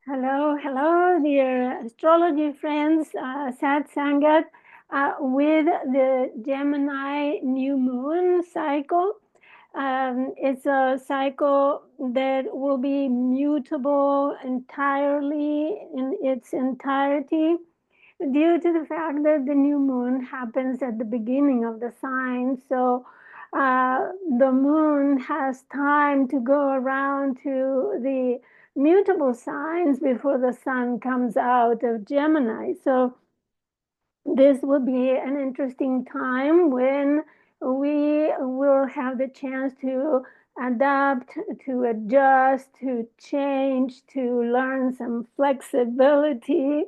Hello, dear astrology friends. Sat Sangat with the Gemini new moon cycle. It's a cycle that will be mutable entirely in its entirety due to the fact that the new moon happens at the beginning of the sign. So the moon has time to go around to the mutable signs before the sun comes out of Gemini. So this will be an interesting time when we will have the chance to adapt, to adjust, to change, to learn some flexibility,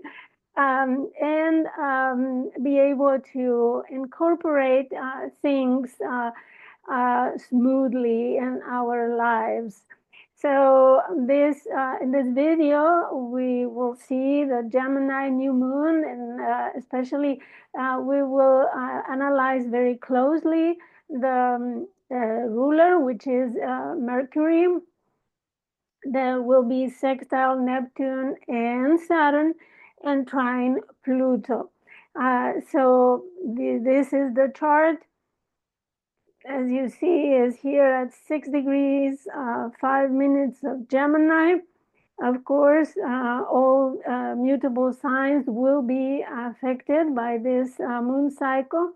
and be able to incorporate things smoothly in our lives. So in this video, we will see the Gemini new moon, and especially we will analyze very closely the ruler, which is Mercury. There will be sextile Neptune and Saturn and trine Pluto. This is the chart. As you see, is here at 6 degrees, 5 minutes of Gemini. Of course, all mutable signs will be affected by this moon cycle.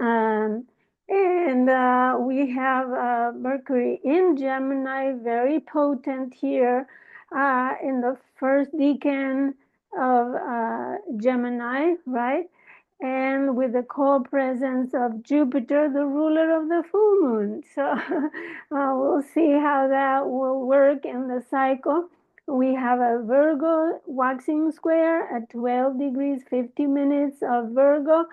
And we have Mercury in Gemini, very potent here in the first decan of Gemini, right? And with the co-presence of Jupiter, the ruler of the full moon. So we'll see how that will work in the cycle. We have a Virgo waxing square at 12 degrees, 50 minutes of Virgo.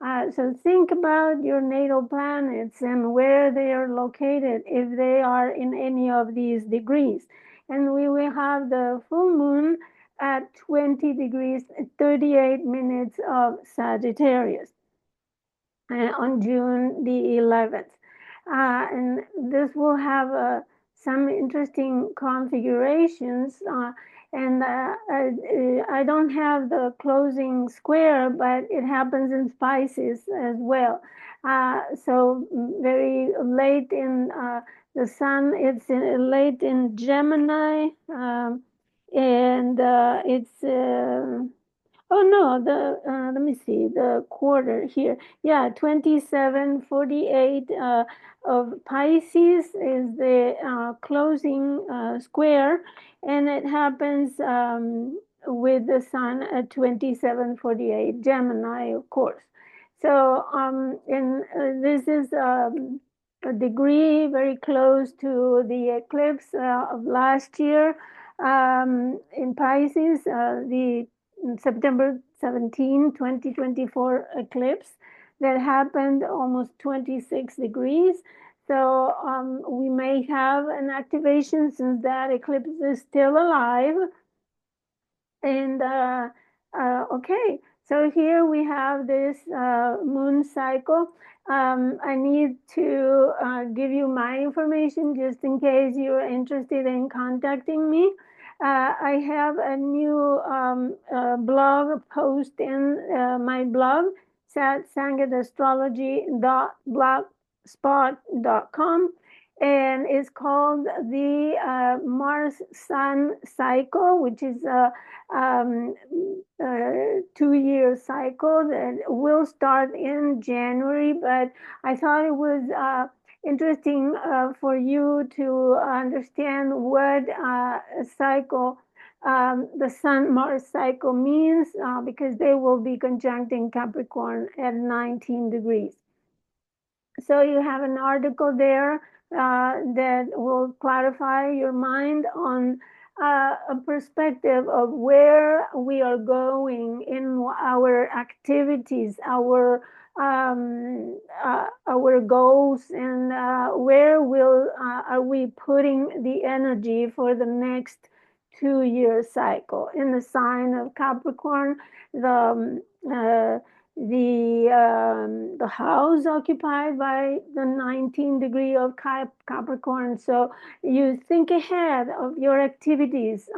So think about your natal planets and where they are located, if they are in any of these degrees. And we will have the full moon at 20 degrees, 38 minutes of Sagittarius on June the 11th. And this will have some interesting configurations. And I don't have the closing square, but it happens in Pisces as well. So very late in the sun, it's late in Gemini, and it's oh no, let me see the quarter here. Yeah, 2748 of Pisces is the closing square, and it happens with the sun at 2748 Gemini, of course. So, and this is a degree very close to the eclipse of last year in Pisces, the September 17, 2024 eclipse that happened almost 26 degrees. So we may have an activation since that eclipse is still alive. And okay, so here we have this moon cycle. I need to give you my information just in case you're interested in contacting me. I have a new blog post in my blog, satsangatastrology.blogspot.com, and it's called the Mars Sun cycle, which is a 2-year cycle that will start in January. But I thought it was interesting for you to understand what cycle the Sun Mars cycle means because they will be conjuncting Capricorn at 19 degrees. So you have an article there that will clarify your mind on a perspective of where we are going in our activities, our goals, and where will are we putting the energy for the next 2-year cycle in the sign of Capricorn. The house occupied by the 19 degree of Capricorn. So you think ahead of your activities.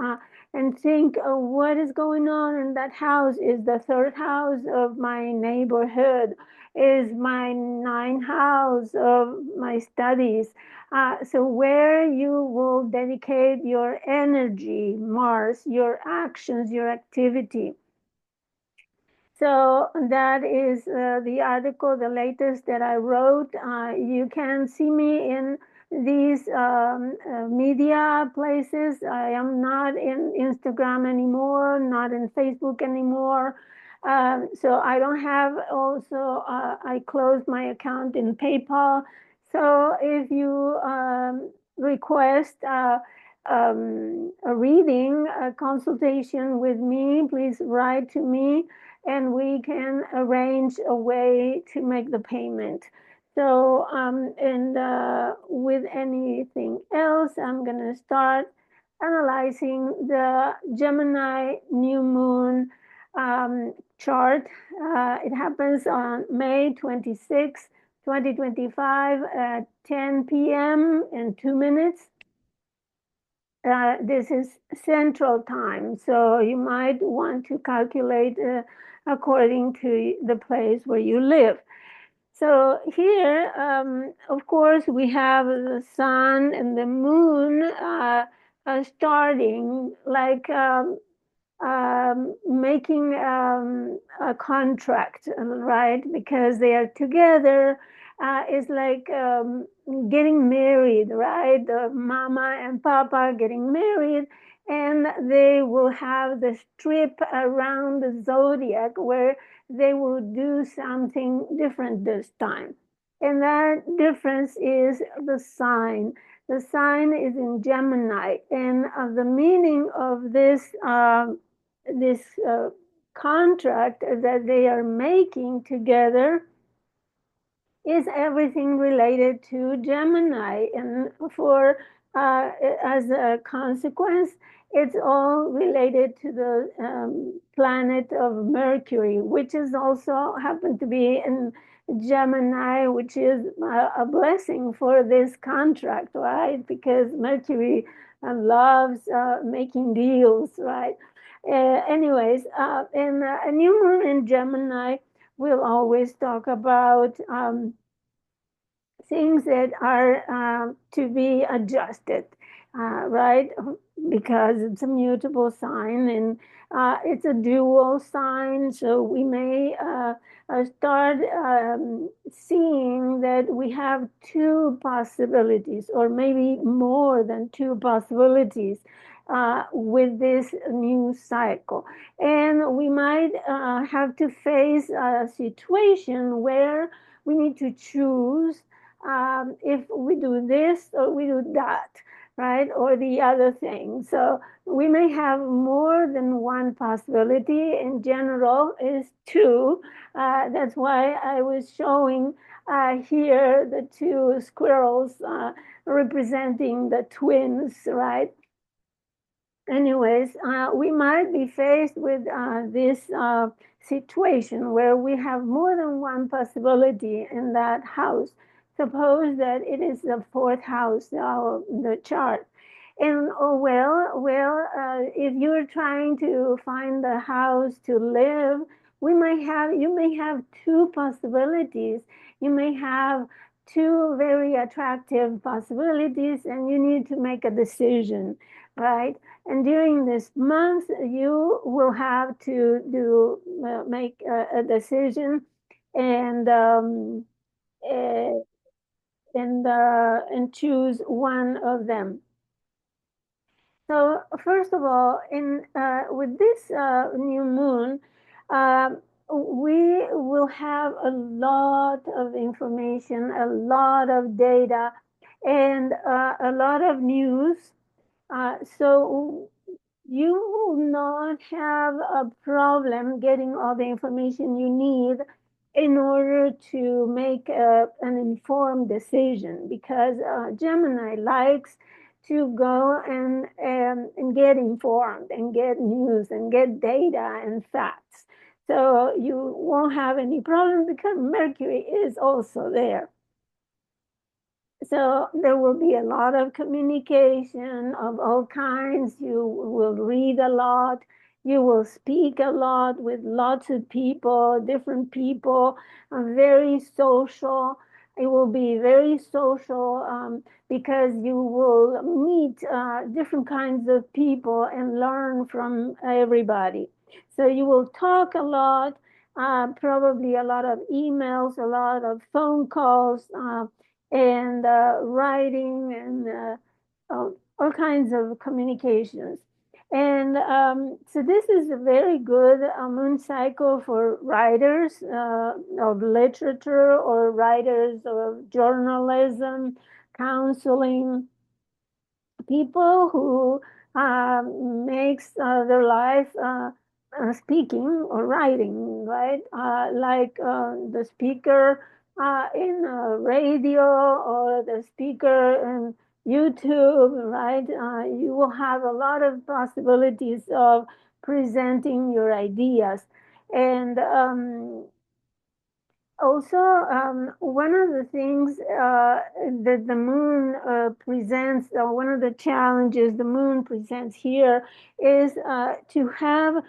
and think of what is going on in that house. Is the third house of my neighborhood? Is my ninth house of my studies? So where you will dedicate your energy, Mars, your actions, your activity. So that is the article, the latest that I wrote. You can see me in these media places. I am not in Instagram anymore, not in Facebook anymore. So I don't have also, I closed my account in PayPal. So if you request a reading, a consultation with me, please write to me and we can arrange a way to make the payment. So, and with anything else, I'm going to start analyzing the Gemini new moon chart. It happens on May 26, 2025 at 10 p.m. and 2 minutes. This is Central Time, so you might want to calculate according to the place where you live. So here, of course, we have the sun and the moon starting like making a contract, right? Because they are together. It's like getting married, right? The mama and papa getting married, and they will have the strip around the zodiac where they will do something different this time. And that difference is the sign. The sign is in Gemini, and the meaning of this contract that they are making together is everything related to Gemini, and for as a consequence, it's all related to the planet of Mercury, which is also happened to be in Gemini, which is a blessing for this contract, right? Because Mercury loves making deals, right? Anyways, and a new moon in Gemini will always talk about things that are to be adjusted, right? Because it's a mutable sign and it's a dual sign. So we may start seeing that we have two possibilities, or maybe more than two possibilities. With this new cycle, and we might have to face a situation where we need to choose if we do this or we do that, right? Or the other thing. So we may have more than one possibility. In general, is two. That's why I was showing here the two squirrels representing the twins, right? Anyways, we might be faced with this situation where we have more than one possibility in that house. Suppose that it is the fourth house of the chart. And oh, if you're trying to find the house to live, you may have two possibilities. You may have two very attractive possibilities, and you need to make a decision, right? And during this month, you will have to make a decision and uh, and choose one of them. So first of all, in with this new moon, we will have a lot of information, a lot of data, and a lot of news. So you will not have a problem getting all the information you need in order to make an informed decision, because Gemini likes to go and get informed and get news and get data and facts. So you won't have any problem because Mercury is also there. So there will be a lot of communication of all kinds. You will read a lot. You will speak a lot with lots of people, different people, very social. It will be very social because you will meet different kinds of people and learn from everybody. So you will talk a lot, probably a lot of emails, a lot of phone calls. And writing and all kinds of communications. And so this is a very good moon cycle for writers of literature or writers of journalism, counseling, people who makes their life speaking or writing, right? Like the speaker in radio or the speaker in YouTube, right? You will have a lot of possibilities of presenting your ideas. And also, one of the things that the moon presents, one of the challenges the moon presents here is to have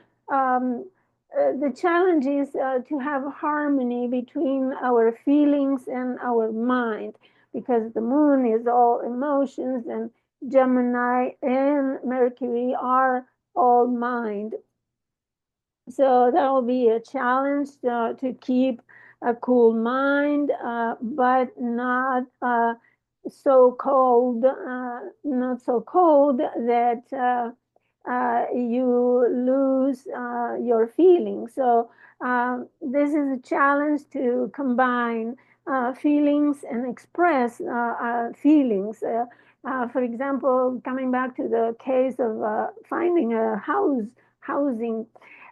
the challenge is to have harmony between our feelings and our mind, because the moon is all emotions and Gemini and Mercury are all mind. So that will be a challenge to keep a cool mind, but not so cold that you lose your feelings. So this is a challenge to combine feelings and express feelings. For example, coming back to the case of finding a housing.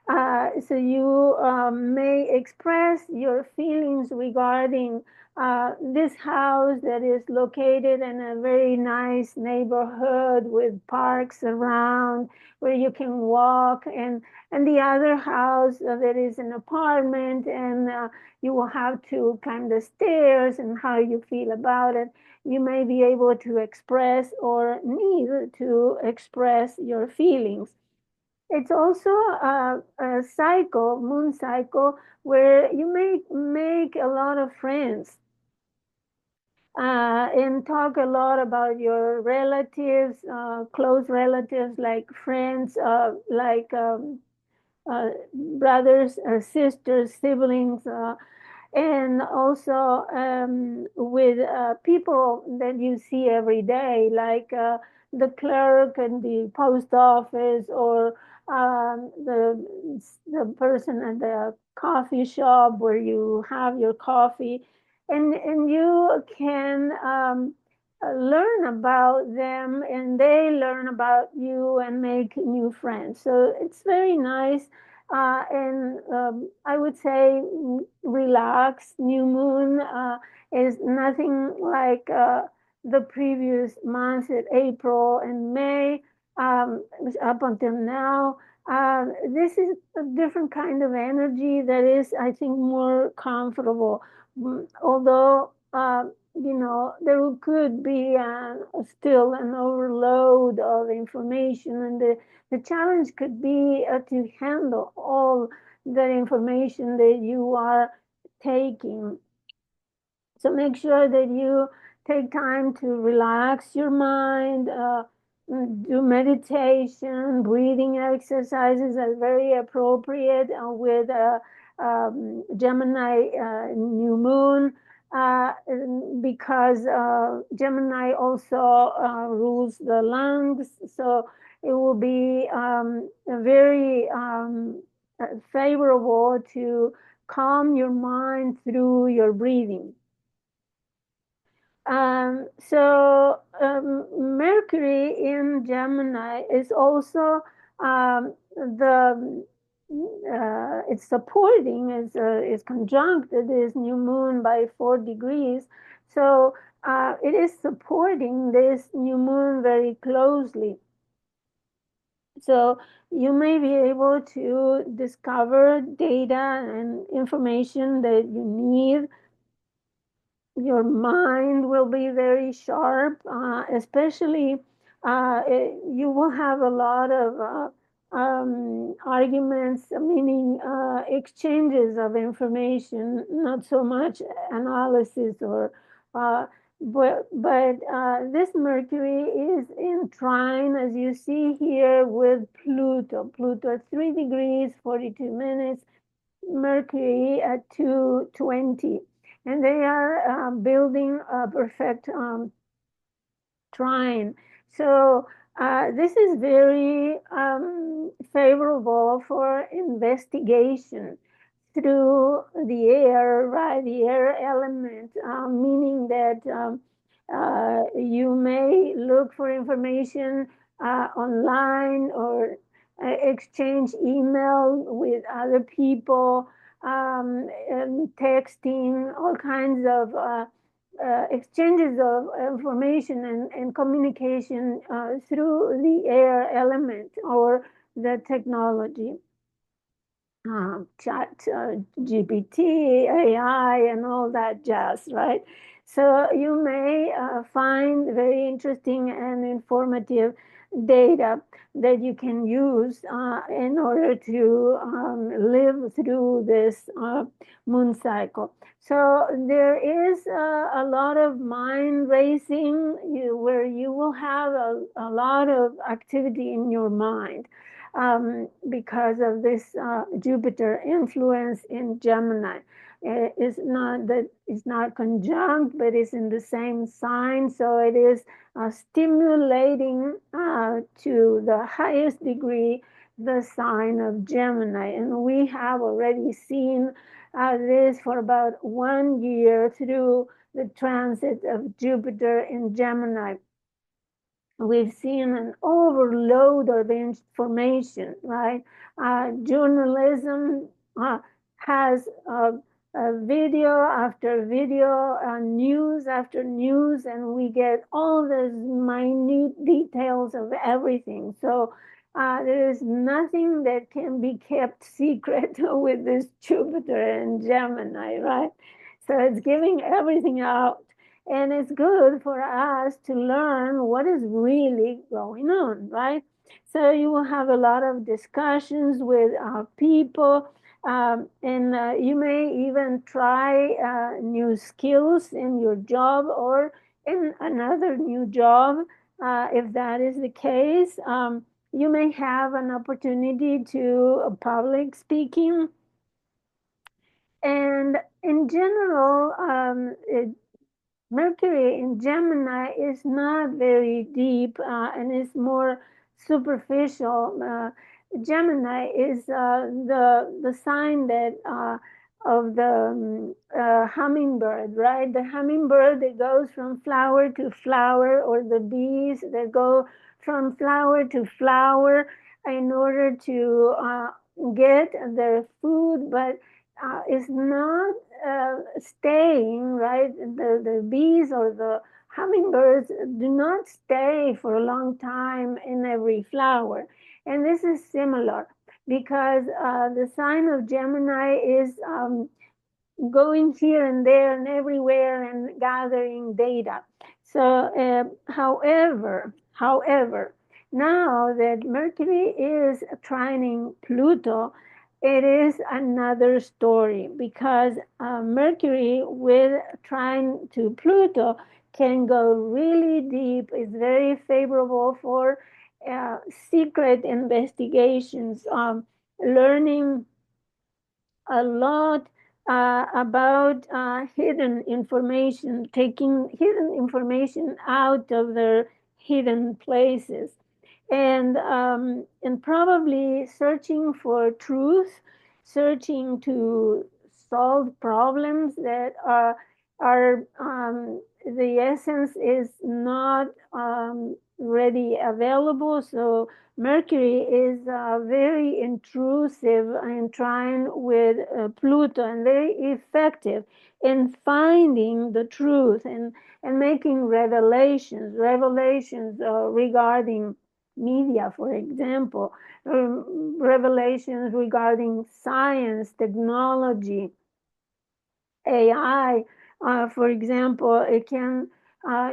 So you may express your feelings regarding this house that is located in a very nice neighborhood with parks around where you can walk, and the other house that is an apartment, and you will have to climb the stairs, and how you feel about it. You may be able to express or need to express your feelings. It's also a cycle, moon cycle, where you may make a lot of friends and talk a lot about your relatives, close relatives, like friends, like brothers, sisters, siblings, and also with people that you see every day, like the clerk in the post office, or the person at the coffee shop where you have your coffee, and you can learn about them, and they learn about you and make new friends. So it's very nice. And I would say relax. New moon is nothing like the previous months in April and May, up until now. This is a different kind of energy that is, I think, more comfortable. Although, there could be still an overload of information, and the challenge could be to handle all the information that you are taking. So make sure that you take time to relax your mind, do meditation, breathing exercises are very appropriate with Gemini new moon, because Gemini also rules the lungs. So it will be very favorable to calm your mind through your breathing. Mercury in Gemini is also the it's supporting, is conjunct this new moon by 4 degrees. So it is supporting this new moon very closely. So you may be able to discover data and information that you need your mind will be very sharp, especially you will have a lot of arguments, meaning exchanges of information, not so much analysis or. But this Mercury is in trine, as you see here, with Pluto. Pluto at 3 degrees, 42 minutes, Mercury at 220, and they are building a perfect trine. So this is very favorable for investigation through the air, right? The air element, meaning that you may look for information online or exchange email with other people, and texting, all kinds of exchanges of information and communication through the air element or the technology. Chat, GPT, AI, and all that jazz, right? So you may find very interesting and informative data that you can use in order to live through this moon cycle. So there is a lot of mind racing where you will have a lot of activity in your mind because of this Jupiter influence in Gemini. It's not that it's not conjunct, but it's in the same sign, so it is stimulating to the highest degree the sign of Gemini. And we have already seen this for about 1 year through the transit of Jupiter in Gemini. We've seen an overload of information, right? Journalism has video after video, news after news, and we get all the minute details of everything. So there is nothing that can be kept secret with this Jupiter and Gemini, right? So it's giving everything out. And it's good for us to learn what is really going on, right? So you will have a lot of discussions with people, and you may even try new skills in your job or in another new job. If that is the case, you may have an opportunity to public speaking. And in general, Mercury in Gemini is not very deep and is more superficial. Gemini is the sign that of the hummingbird, right? The hummingbird that goes from flower to flower, or the bees that go from flower to flower in order to get their food, but is not staying, right? The bees or the hummingbirds do not stay for a long time in every flower. And this is similar because the sign of Gemini is going here and there and everywhere and gathering data. So, however, now that Mercury is trining Pluto, it is another story because Mercury with trine to Pluto can go really deep. It's very favorable for secret investigations, learning a lot about hidden information, taking hidden information out of their hidden places, and probably searching for truth, searching to solve problems that are the essence is not ready available. So Mercury is very intrusive and trine with Pluto, and very effective in finding the truth and making revelations regarding media, for example, revelations regarding science, technology, AI, For example, it can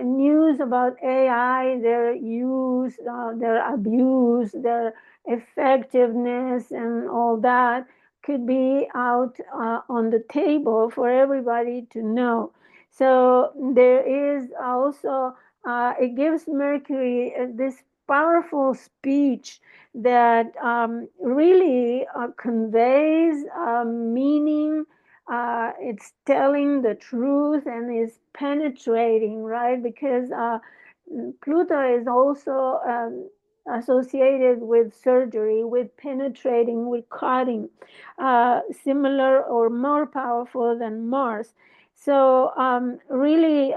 news about AI, their use, their abuse, their effectiveness, and all that could be out on the table for everybody to know. So there is also, it gives Mercury this powerful speech that really conveys meaning. It's telling the truth and is penetrating, right? Because Pluto is also associated with surgery, with penetrating, with cutting, similar or more powerful than Mars. So really,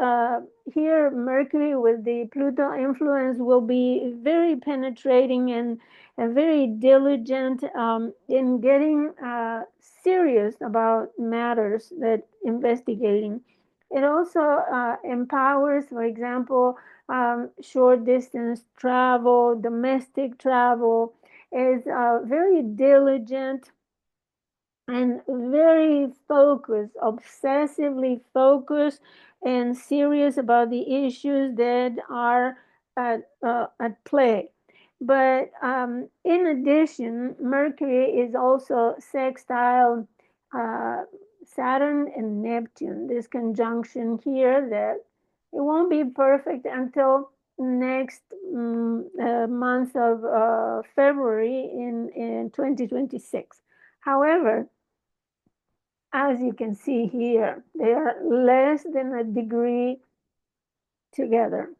here Mercury with the Pluto influence will be very penetrating and very diligent in getting serious about matters that investigating. It also empowers, for example, short distance travel, domestic travel, is very diligent and very focused, obsessively focused and serious about the issues that are at play. But in addition, Mercury is also sextile uh, Saturn and Neptune. This conjunction here that it won't be perfect until next month of February in 2026. However, as you can see here, they are less than a degree together.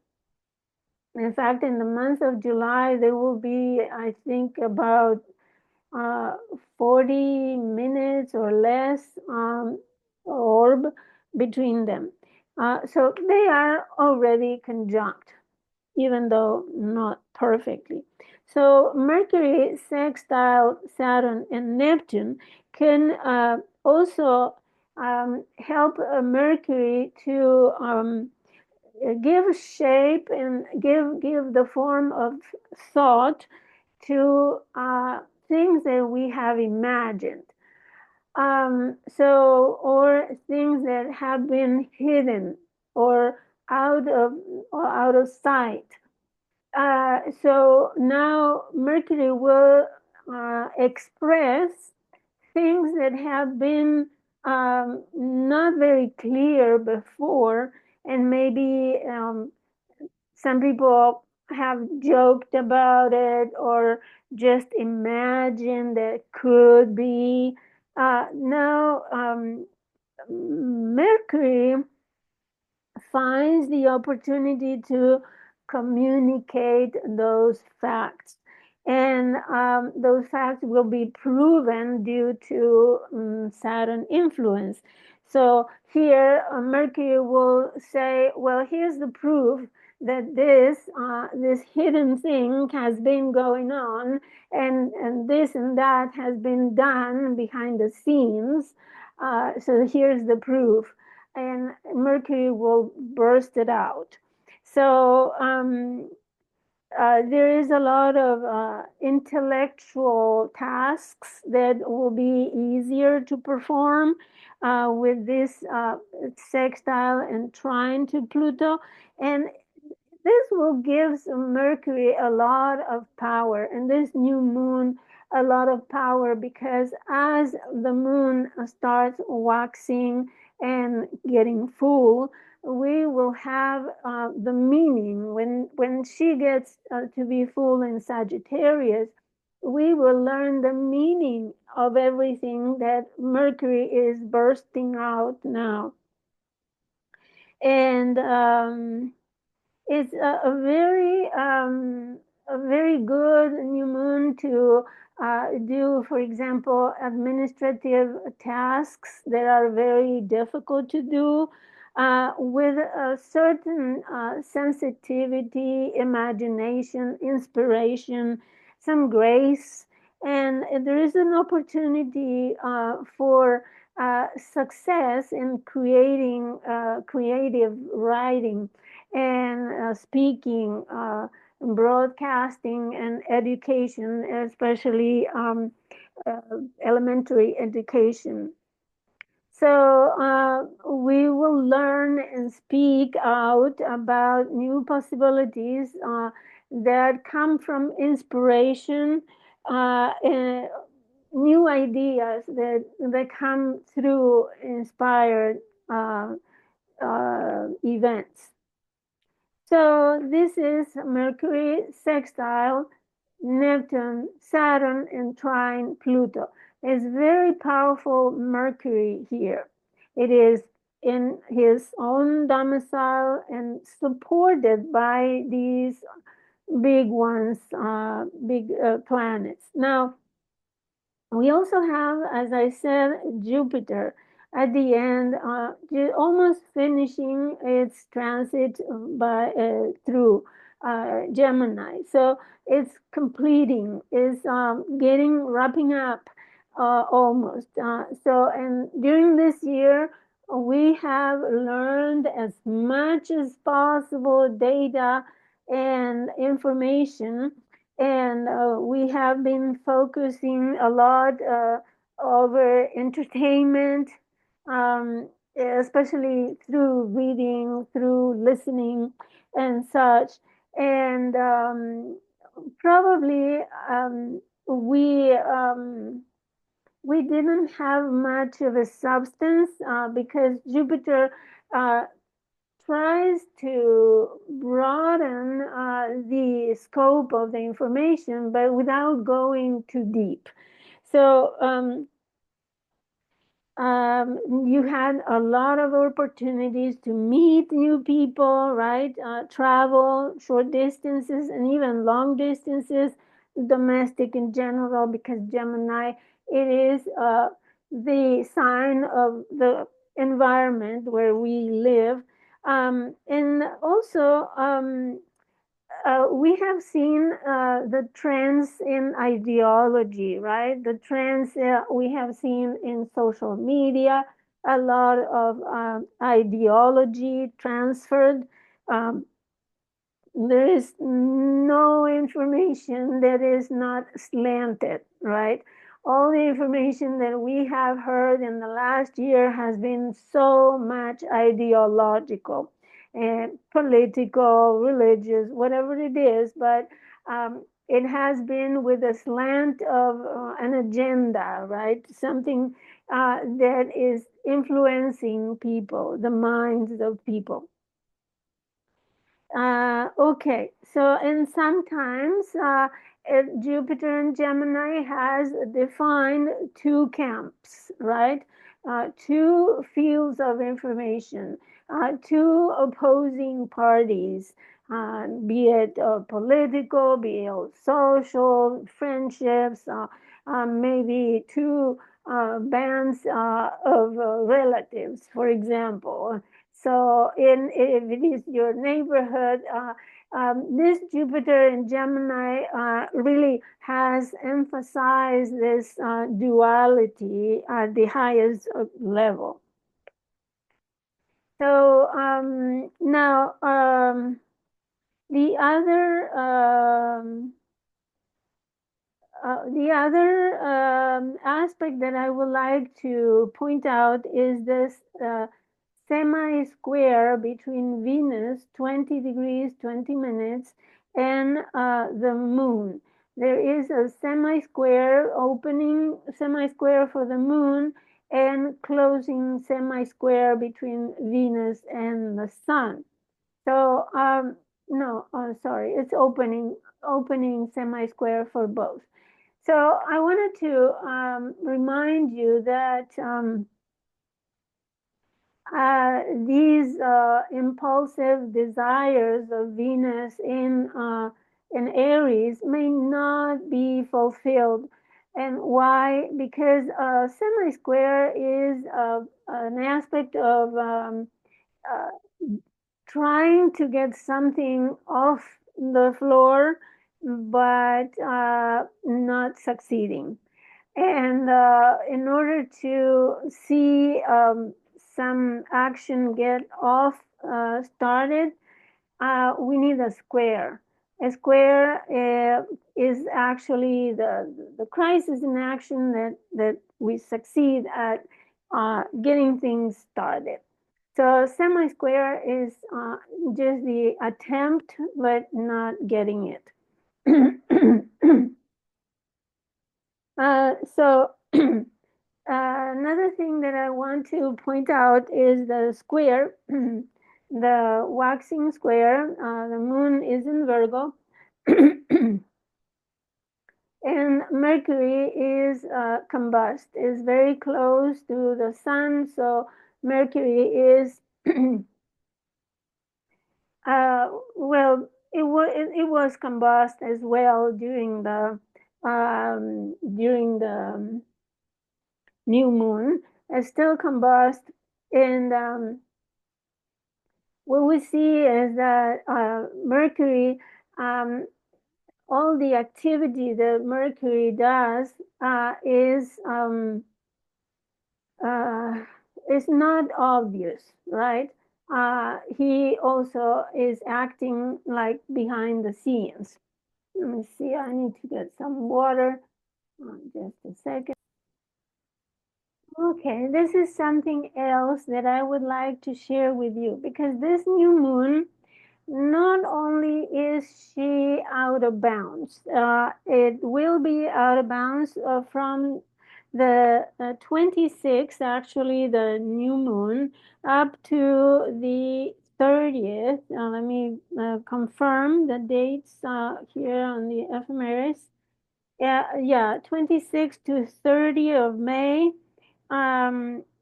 In fact, in the month of July, there will be, I think, about uh, 40 minutes or less orb between them. So they are already conjunct, even though not perfectly. So Mercury sextile Saturn and Neptune can also help Mercury to give shape and give the form of thought to things that we have imagined. Or things that have been hidden or out of out of sight. So now Mercury will express things that have been not very clear before, and maybe some people have joked about it or just imagined that it could be. Now, Mercury finds the opportunity to communicate those facts. And those facts will be proven due to Saturn influence. So here, Mercury will say, well, here's the proof that this hidden thing has been going on, and this and that has been done behind the scenes. So here's the proof, and Mercury will burst it out. So there is a lot of intellectual tasks that will be easier to perform with this sextile and trine to Pluto. And this will give Mercury a lot of power, and this new moon a lot of power, because as the moon starts waxing and getting full, we will have the meaning when she gets to be full in Sagittarius. We will learn the meaning of everything that Mercury is bursting out now. And it's a very good new moon to do, for example, administrative tasks that are very difficult to do with a certain sensitivity, imagination, inspiration, some grace. And there is an opportunity for success in creating creative writing and speaking, broadcasting, and education, especially uh, elementary education. So we will learn and speak out about new possibilities that come from inspiration, and new ideas that come through inspired uh, events. So this is Mercury sextile Neptune, Saturn, and trine Pluto. It's very powerful Mercury here. It is in his own domicile and supported by these big ones, big planets. Now, we also have, as I said, Jupiter at the end, almost finishing its transit through Gemini. So it's completing, is wrapping up almost. And during this year, we have learned as much as possible data and information, and we have been focusing a lot over entertainment, especially through reading, through listening, and such. And probably we we didn't have much of a substance because Jupiter uh, tries to broaden the scope of the information, but without going too deep. So you had a lot of opportunities to meet new people, right? Travel short distances and even long distances, domestic in general, because Gemini, it is the sign of the environment where we live. And also, we have seen the trends in ideology, right? The trends we have seen in social media, a lot of ideology transferred. Um, there is no information that is not slanted, right? All the information that we have heard in the last year has been so much ideological and political, religious, whatever it is, but it has been with a slant of an agenda, right? Something that is influencing people, the minds of people. Okay, so and sometimes Jupiter and Gemini has defined two camps, right? Two fields of information, two opposing parties, be it political, be it social, friendships, maybe two bands of relatives, for example. So, if it is your neighborhood, this Jupiter in Gemini really has emphasized this duality at the highest level. So now the other aspect that I would like to point out is this semi-square between Venus, 20 degrees, 20 minutes, and the moon. There is a semi-square opening, semi-square for the moon, and closing semi-square between Venus and the sun. So, no, sorry, it's opening semi-square for both. So I wanted to remind you that these impulsive desires of Venus in Aries may not be fulfilled. And why? Because semi-square is an aspect of uh, trying to get something off the floor, but not succeeding. And in order to see some action get off started, we need a square. A square is actually the crisis in action that we succeed at getting things started. So semi-square is just the attempt, but not getting it. So another thing that I want to point out is the square, the waxing square. The moon is in Virgo. And Mercury is combust, is very close to the sun. So Mercury is well, it was combust as well during the new moon. It's still combust, and what we see is that Mercury, um, all the activity that Mercury does uh, is not obvious, right? He also is acting like behind the scenes. Let me see, I need to get some water. Just a second. Okay, this is something else that I would like to share with you, because this new moon, not only is she out of bounds, it will be out of bounds from the 26th, actually, the new moon, up to the 30th. Let me confirm the dates here on the ephemeris. Yeah, 26th to 30th of May,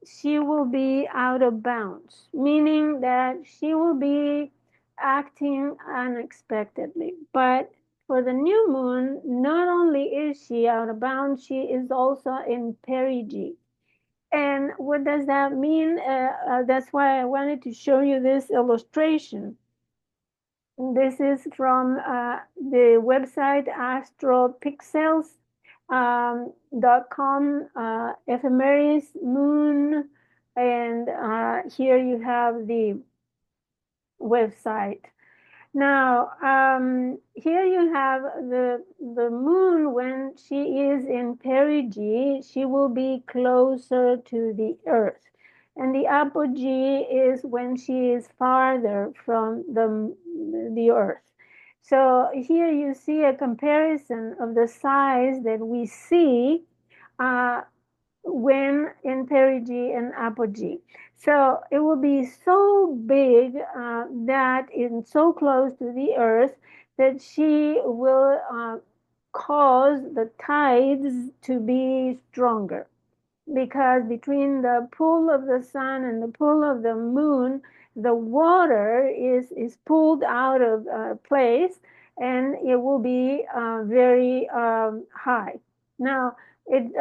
she will be out of bounds, meaning that she will be acting unexpectedly. But for the new moon, not only is she out of bounds, she is also in perigee. And what does that mean? That's why I wanted to show you this illustration. This is from the website astropixels.com, ephemeris moon, and here you have the website. Now, here you have the moon. When she is in perigee, she will be closer to the Earth. And the apogee is when she is farther from the Earth. So here you see a comparison of the size that we see uh, when in perigee and apogee. So it will be so big that it's so close to the Earth that she will cause the tides to be stronger, because between the pull of the sun and the pull of the moon, the water is pulled out of place, and it will be very high. Now, it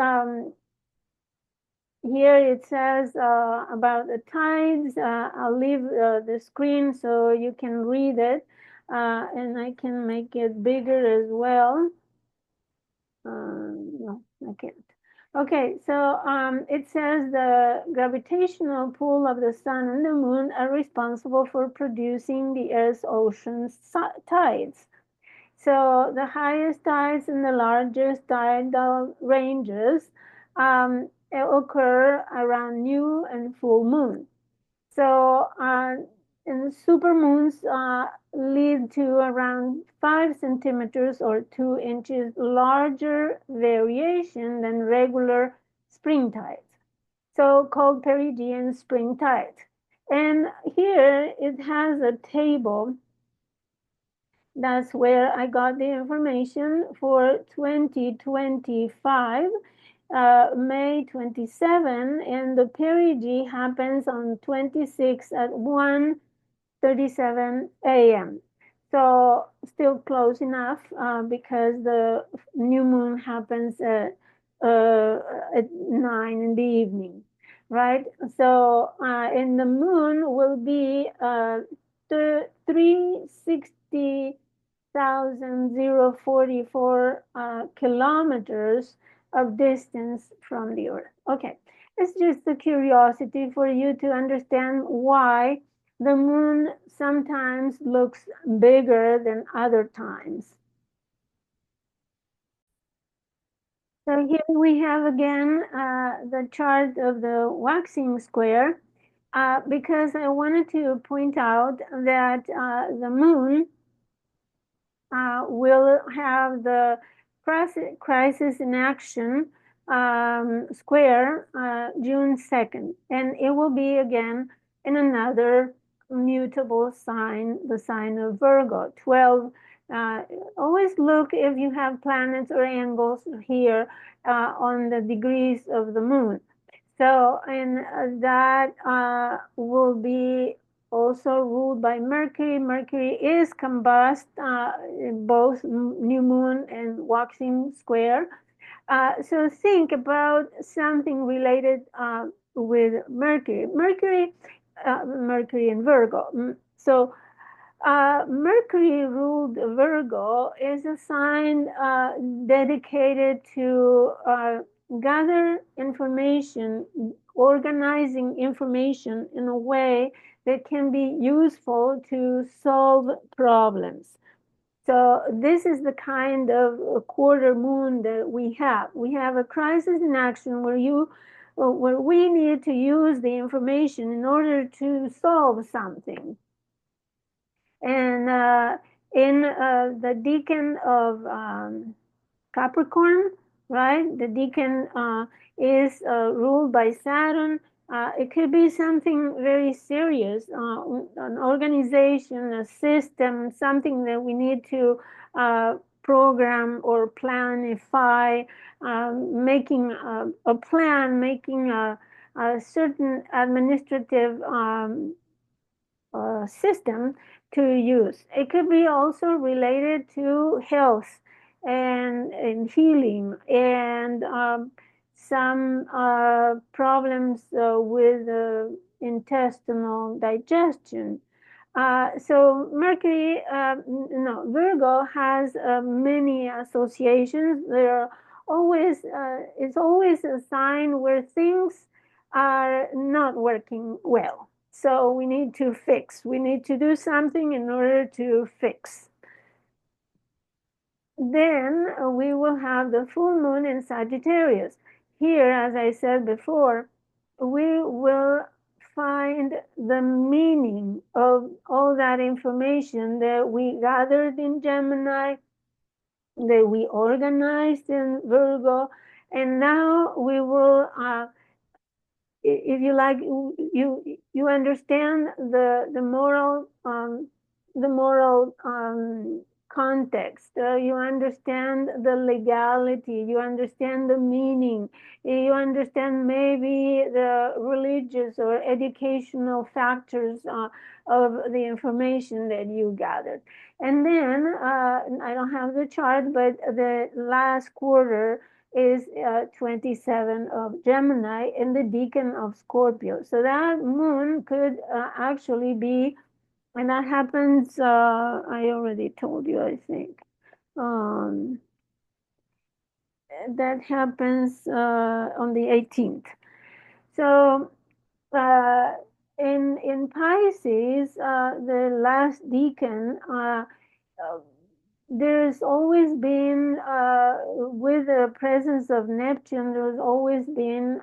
here it says about the tides. I'll leave the screen so you can read it, and I can make it bigger as well. No, I can't. Okay, so it says the gravitational pull of the sun and the moon are responsible for producing the Earth's ocean tides. So the highest tides and the largest tidal ranges occur around new and full moon. So and supermoons lead to around 5 centimeters or 2 inches larger variation than regular spring tides, so called perigean spring tides. And here it has a table. That's where I got the information for 2025, May 27, and the perigee happens on 26 at 1:37 a.m. So still close enough because the new moon happens at 9 in the evening, right? So and the moon will be 360,044 kilometers of distance from the Earth. Okay, it's just a curiosity for you to understand why the moon sometimes looks bigger than other times. So here we have again the chart of the waxing square, because I wanted to point out that the moon will have the crisis in action square June 2nd, and it will be again in another mutable sign, the sign of Virgo, 12. Uh, Always look if you have planets or angles here on the degrees of the moon. So, and that will be also ruled by Mercury. Mercury is combust, both new moon and waxing square. So think about something related with Mercury. Mercury in Virgo. So Mercury ruled Virgo is a sign dedicated to gather information, organizing information in a way that can be useful to solve problems. So this is the kind of a quarter moon that we have. We have a crisis in action where we need to use the information in order to solve something. And in the decan of Capricorn, right? The decan is ruled by Saturn. It could be something very serious, an organization, a system, something that we need to program or planify, making a plan, making a certain administrative system to use. It could be also related to health and healing and some problems with intestinal digestion. So Mercury, no, Virgo has many associations. There are always, it's always a sign where things are not working well. So we need to fix. We need to do something in order to fix. Then we will have the full moon in Sagittarius. Here, as I said before, we will find the meaning of all that information that we gathered in Gemini, that we organized in Virgo, and now we will if you like, you understand the moral context. You understand the legality. You understand the meaning. You understand maybe the religious or educational factors of the information that you gathered. And then I don't have the chart, but the last quarter is 27 of Gemini and the decan of Scorpio. So that moon could actually be, and that happens, I already told you, I think. That happens on the 18th. So in Pisces, the last decan, there's always been, with the presence of Neptune, there's always been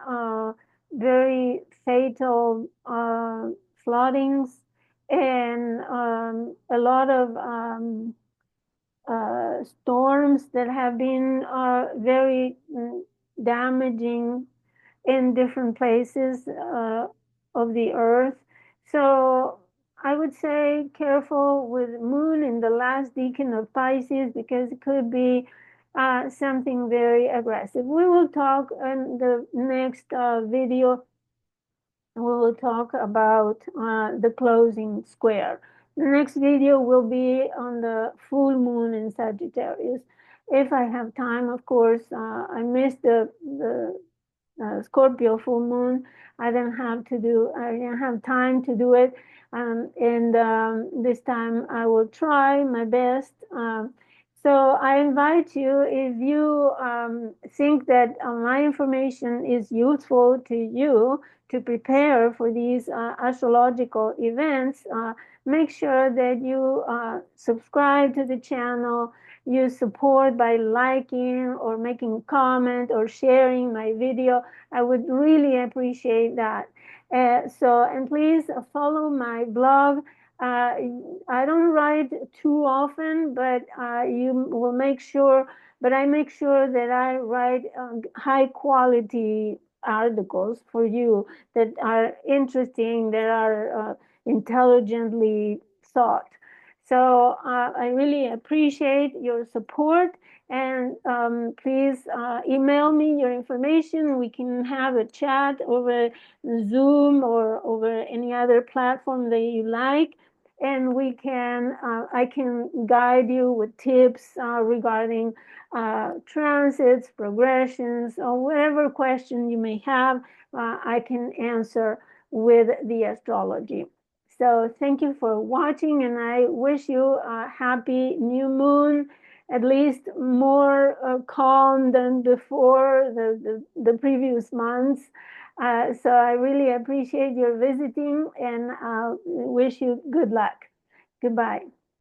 very fatal floodings and a lot of storms that have been very damaging in different places of the earth. So I would say careful with moon in the last decan of Pisces because it could be something very aggressive. We will talk in the next video. We will talk about the closing square. The next video will be on the full moon in Sagittarius. If I have time, of course. I missed the Scorpio full moon. I didn't have time to do it. And this time I will try my best. So I invite you, if you think that my information is useful to you to prepare for these astrological events, make sure that you subscribe to the channel you support by liking or making a comment or sharing my video. I would really appreciate that. And please follow my blog. I don't write too often, but you will make sure, but I make sure that I write high quality articles for you that are interesting, that are intelligently thought. So I really appreciate your support, and please email me your information. We can have a chat over Zoom or over any other platform that you like, and I can guide you with tips regarding transits, progressions, or whatever question you may have. I can answer with the astrology. So thank you for watching, and I wish you a happy new moon, at least more calm than before the previous months. So I really appreciate your visiting, and wish you good luck. Goodbye.